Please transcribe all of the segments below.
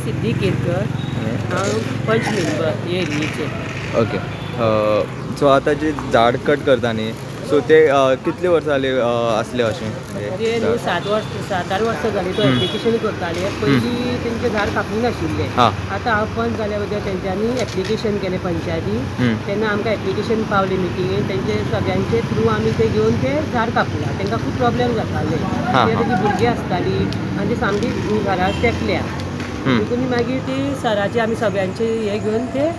सिद्धी केरकर, हांव पंच मेंबर हे एरियेचे. ओके. सो आता जे झाड कट करता न्ही, सो ते कितले वर्सां जाली असले अशें ते न्हू 7-8 वर्सां जाली तो एप्लिकेशन करताले. पयलीं तेंचे झाड कापूंक नाशिल्ले. आतां हांव पंच जाल्या बद्दल तेंच्यांनी एप्लिकेशन केलें पंचायती. तेन्ना आमकां एप्लिकेशन पावली मिटिंगेन, तेंचे सगळ्यांचे थ्रू आमी ते घेवन ते झाड कापला. तेंकां खूब प्रॉब्लेम जाताले. तेजी भुरगीं आसतालीं आनी ती सामकी घरा तेंकल्या. देखून मागीर ती सराची आमी सगळ्यांचे हे घेवन ते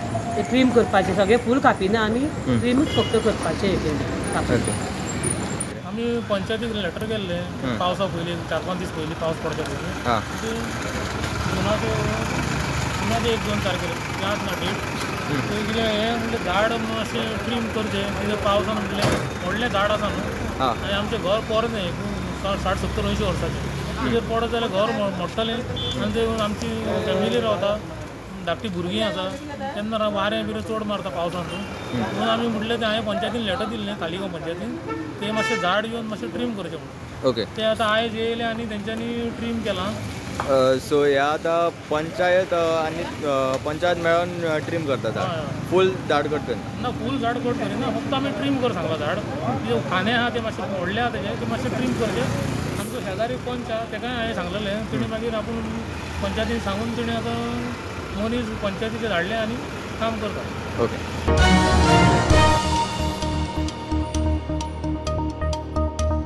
ट्रीम करपाचे. सगळे फूल कापिना आमी ट्रीमूच फक्त करपाचे हे केलें. आमी पंचायतीक लेटर केल्लें पावसा पयलीं 4-5 दीस पयलीं पावस पडच्या पयलीं. जुनाचे 1-2 तारखेर याद ना डेट. कितें हें म्हणलें झाड मातशें ट्रीम करचें कित्याक पावसान म्हणलें व्हडलें झाड आसा न्हू आनी आमचें घर पोरणें 60-70-80 वर्साचें. ताजेर पडत जाल्यार घर मोडटलें आनी ते आमची फॅमिली रावता, धाकटी भुरगीं आसा, तेन्ना वारें बिरें चड मारता पावसान. म्हणून आमी म्हटलें तें हांवें पंचायतीन लेटर दिल्लें तालिगांव पंचायतीन ते मातशें झाड येवन मातशें ट्रीम करचें म्हणून. ओके. ते आतां आयज येयले आनी तेंच्यांनी ट्रीम केलां. सो ह्या आतां पंचायत आनी पंचायत मेळोन ट्रीम करता झाड, फूल झाड कट करना ना, फूल झाड कट करिना, फक्त आमी ट्रीम कर सांगला. झाड जे खाणे आहा ते मातशे व्हडले आहा तेजे ते मातशे ट्रीम करचे. आमचो शेजारी पंच आहा तेकाय हांवें सांगलेलें. तेणी मागीर आपूण पंचायतीन सांगून तेणी आतां मनीस पंचायतीचे धाडले आनी काम करता. ओके.